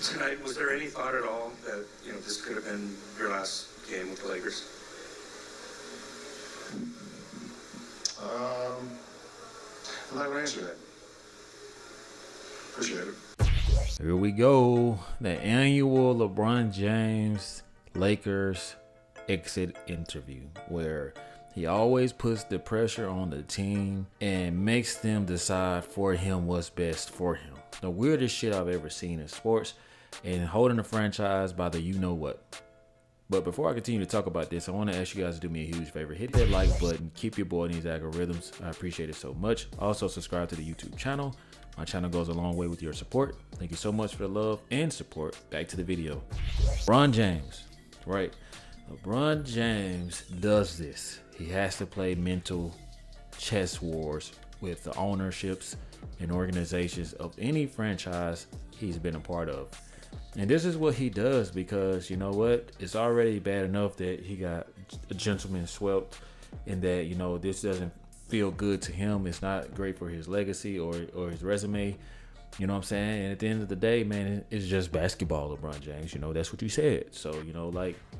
Tonight, was there any thought at all that, this could have been your last game with the Lakers? I'm not going to answer that. Appreciate it. Here we go. The annual LeBron James Lakers exit interview, where he always puts the pressure on the team and makes them decide for him what's best for him. The weirdest shit I've ever seen in sports, and holding a franchise by the you-know-what. But before I continue to talk about this, I want to ask you guys to do me a huge favor. Hit that like button. Keep your boy in these algorithms. I appreciate it so much. Also, subscribe to the YouTube channel. My channel goes a long way with your support. Thank you so much for the love and support. Back to the video. LeBron James, right? LeBron James does this. He has to play mental chess wars with the ownerships and organizations of any franchise he's been a part of. And this is what he does because, you know what? It's already bad enough that he got a gentleman swept and that, this doesn't feel good to him. It's not great for his legacy or his resume. You know what I'm saying? And at the end of the day, man, it's just basketball, LeBron James. That's what you said. So,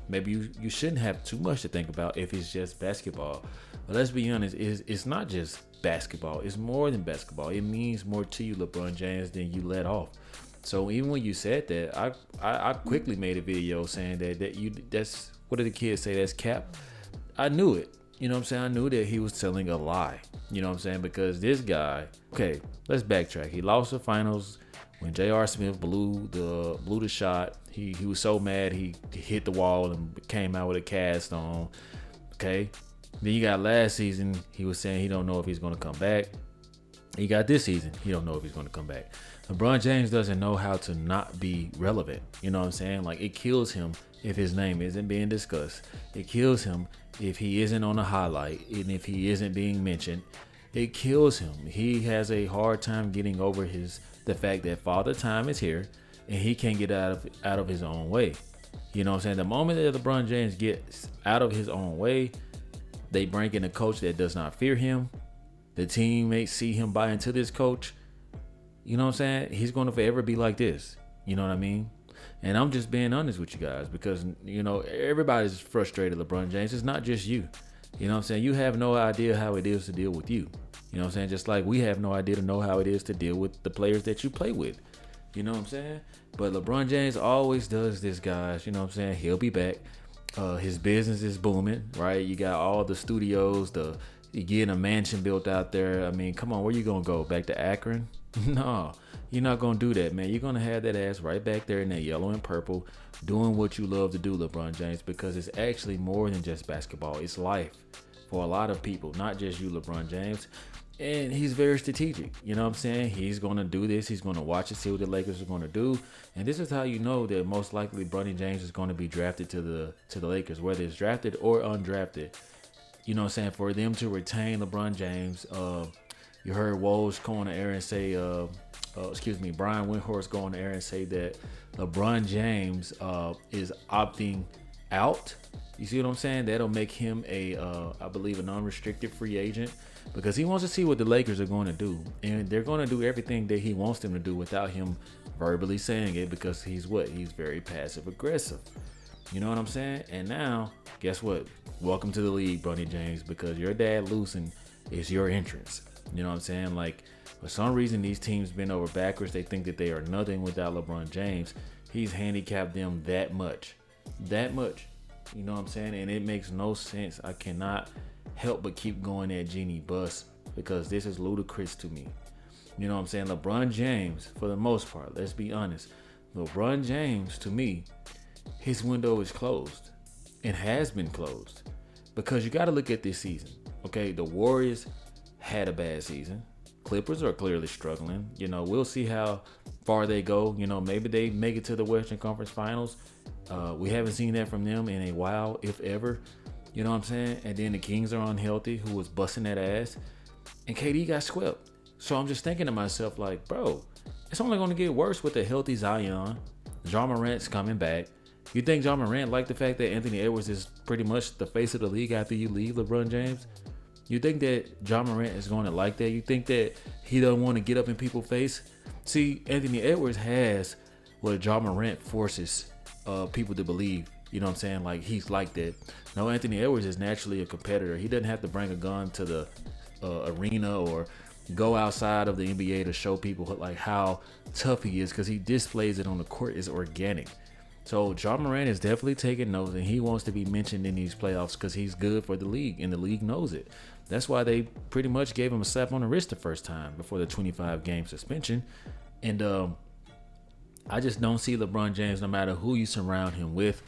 maybe you shouldn't have too much to think about if it's just basketball. But let's be honest, it's not just basketball. It's more than basketball. It means more to you, LeBron James, than you let off. So even when you said that, I quickly made a video saying that's what did the kids say? That's cap. I knew it. You know what I'm saying? I knew that he was telling a lie. You know what I'm saying? Because this guy, okay, let's backtrack. He lost the finals when J.R. Smith blew the shot. He was so mad he hit the wall and came out with a cast on. Okay. Then you got last season, he was saying he don't know if he's gonna come back. He got this season, he don't know if he's gonna come back. LeBron James doesn't know how to not be relevant. You know what I'm saying? Like, it kills him if his name isn't being discussed. It kills him if he isn't on a highlight and if he isn't being mentioned. It kills him. He has a hard time getting over the fact that Father Time is here and he can't get out of his own way. You know what I'm saying? The moment that LeBron James gets out of his own way, they bring in a coach that does not fear him. The teammates see him buy into this coach. You know what I'm saying? He's going to forever be like this. You know what I mean? And I'm just being honest with you guys because, everybody's frustrated, LeBron James. It's not just you. You know what I'm saying? You have no idea how it is to deal with you. You know what I'm saying? Just like we have no idea to know how it is to deal with the players that you play with. You know what I'm saying? But LeBron James always does this, guys. You know what I'm saying? He'll be back. His business is booming, right? You got all the studios, you getting a mansion built out there. I mean, come on, where you going to go? Back to Akron? No, you're not going to do that, man. You're going to have that ass right back there in that yellow and purple doing what you love to do, LeBron James, because it's actually more than just basketball. It's life for a lot of people, not just you, LeBron James. And he's very strategic. You know what I'm saying? He's going to do this. He's going to watch and see what the Lakers are going to do. And this is how you know that most likely Bronny James is going to be drafted to the Lakers, whether it's drafted or undrafted. You know what I'm saying? For them to retain LeBron James, you heard Woj go on the air and say, Brian Windhorst go on the air and say that LeBron James is opting out. You see what I'm saying? That'll make him I believe, an unrestricted free agent because he wants to see what the Lakers are going to do. And they're going to do everything that he wants them to do without him verbally saying it because he's very passive aggressive. You know what I'm saying? And now, guess what? Welcome to the league, Bronny James, because your dad losing is your entrance. You know what I'm saying? Like, for some reason, these teams bend over backwards. They think that they are nothing without LeBron James. He's handicapped them that much. That much. You know what I'm saying? And it makes no sense. I cannot help but keep going at Genie Bus because this is ludicrous to me. You know what I'm saying? LeBron James, for the most part, let's be honest. LeBron James, to me, his window is closed and has been closed because you got to look at this season. Okay, the Warriors had a bad season. Clippers are clearly struggling. We'll see how far they go. Maybe they make it to the Western Conference Finals. We haven't seen that from them in a while, if ever. You know what I'm saying? And then the Kings are unhealthy, who was busting that ass. And KD got swept. So I'm just thinking to myself, like, bro, it's only going to get worse with a healthy Zion. Ja Morant's coming back. You think Ja Morant liked the fact that Anthony Edwards is pretty much the face of the league after you leave, LeBron James? You think that Ja Morant is going to like that? You think that he don't want to get up in people's face? See, Anthony Edwards has what Ja Morant forces people to believe. You know what I'm saying? Like, he's like that. No, Anthony Edwards is naturally a competitor. He doesn't have to bring a gun to the arena or go outside of the NBA to show people like how tough he is, because he displays it on the court. Is organic. So Ja Morant is definitely taking notes, and he wants to be mentioned in these playoffs because he's good for the league, and the league knows it. That's why they pretty much gave him a slap on the wrist the first time before the 25-game suspension. And I just don't see LeBron James, no matter who you surround him with.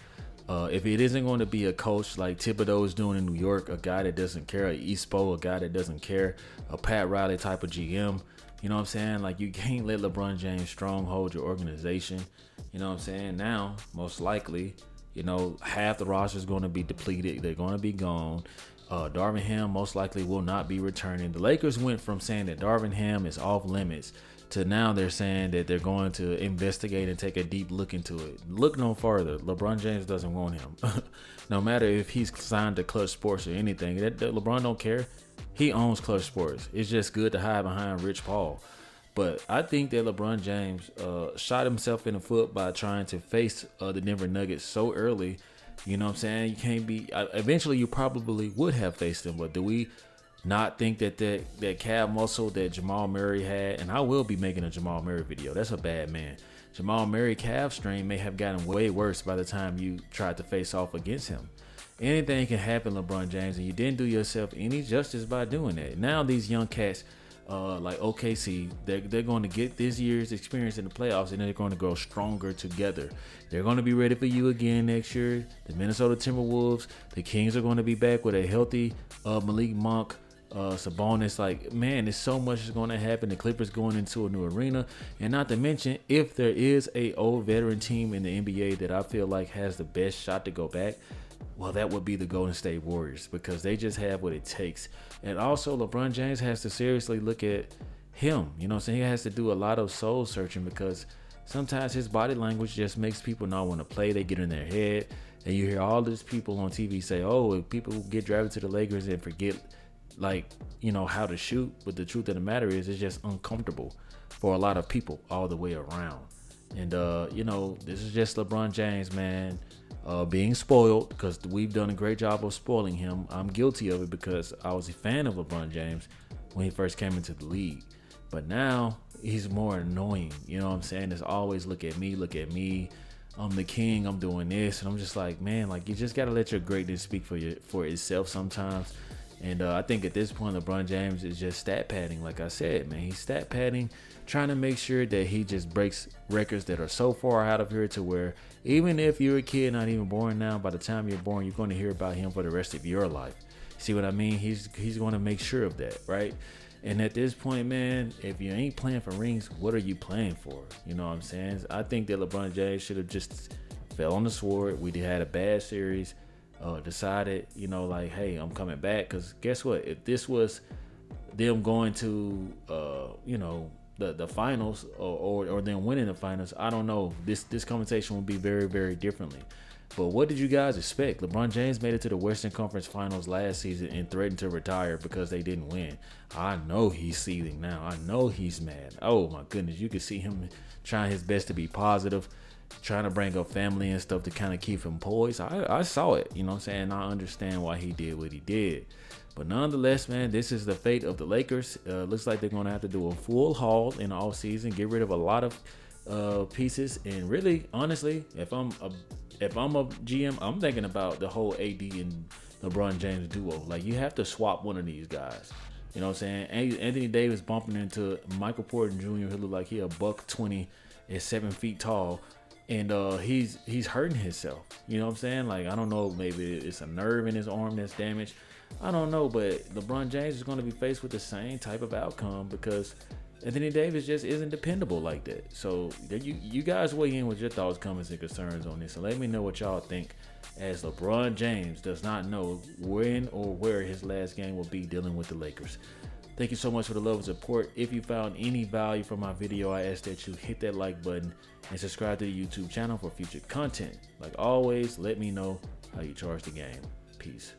If it isn't going to be a coach like Thibodeau is doing in New York, a guy that doesn't care, a Espo, a guy that doesn't care, a Pat Riley type of GM, you know what I'm saying? Like, you can't let LeBron James stronghold your organization. You know what I'm saying? Now, most likely, you know, half the roster is going to be depleted. They're going to be gone. Darvin Ham most likely will not be returning. The Lakers went from saying that Darvin Ham is off limits to now they're saying that they're going to investigate and take a deep look into it. Look no further. LeBron James doesn't want him. No matter if he's signed to Clutch Sports or anything, that LeBron don't care. He owns Clutch Sports. It's just good to hide behind Rich Paul. But I think that LeBron James shot himself in the foot by trying to face the Denver Nuggets so early. You know what I'm saying? You can't be. Eventually, you probably would have faced them. But do we not think that calf muscle that Jamal Murray had? And I will be making a Jamal Murray video. That's a bad man. Jamal Murray calf strain may have gotten way worse by the time you tried to face off against him. Anything can happen, LeBron James, and you didn't do yourself any justice by doing that. Now these young cats, like OKC, they're going to get this year's experience in the playoffs, and they're going to grow stronger together. They're going to be ready for you again next year. The Minnesota Timberwolves, the Kings are going to be back with a healthy Malik Monk, Sabonis. Like, man, there's so much is going to happen. The Clippers going into a new arena, and not to mention, if there is a old veteran team in the NBA that I feel like has the best shot to go back, well, that would be the Golden State Warriors, because they just have what it takes. And also, LeBron James has to seriously look at him. You know what I'm saying? He has to do a lot of soul searching, because sometimes his body language just makes people not want to play. They get in their head, and you hear all these people on TV say, oh, people get drafted to the Lakers and forget, like, you know, how to shoot. But the truth of the matter is, it's just uncomfortable for a lot of people all the way around. And, you know, this is just LeBron James, man. Being spoiled, because we've done a great job of spoiling him. I'm guilty of it because I was a fan of LeBron James when he first came into the league. But now he's more annoying. You know what I'm saying? It's always look at me. I'm the king. I'm doing this. And I'm just like, man, like, you just got to let your greatness speak for itself sometimes. And I think at this point, LeBron James is just stat padding. Like I said, man, he's stat padding, trying to make sure that he just breaks records that are so far out of here to where even if you're a kid not even born now, by the time you're born, you're going to hear about him for the rest of your life. See what I mean? He's going to make sure of that, right? And at this point, man, if you ain't playing for rings, what are you playing for? You know what I'm saying? I think that LeBron James should have just fell on the sword. We had a bad series. Decided, you know, like, hey, I'm coming back. Because guess what? If this was them going to, you know, the finals or them winning the finals, I don't know. This conversation would be very, very differently. But what did you guys expect? LeBron James made it to the Western Conference Finals last season and threatened to retire because they didn't win. I know he's seething now. I know he's mad. Oh, my goodness. You can see him trying his best to be positive, trying to bring up family and stuff to kind of keep him poised. I saw it, you know what I'm saying? I understand why he did what he did. But nonetheless, man, this is the fate of the Lakers. Looks like they're going to have to do a full haul in the offseason, get rid of a lot of pieces. And really, honestly, if I'm a GM, I'm thinking about the whole AD and LeBron James duo. Like, you have to swap one of these guys. You know what I'm saying? Anthony Davis bumping into Michael Porter Jr., who look like he a $120 at 7 feet tall. And he's hurting himself. You know what I'm saying? Like, I don't know, maybe it's a nerve in his arm that's damaged. I don't know, but LeBron James is going to be faced with the same type of outcome because Anthony Davis just isn't dependable like that. So you guys weigh in with your thoughts, comments, and concerns on this. And let me know what y'all think, as LeBron James does not know when or where his last game will be dealing with the Lakers. Thank you so much for the love and support. If you found any value from my video, I ask that you hit that like button and subscribe to the YouTube channel for future content. Like always, let me know how you charge the game. Peace.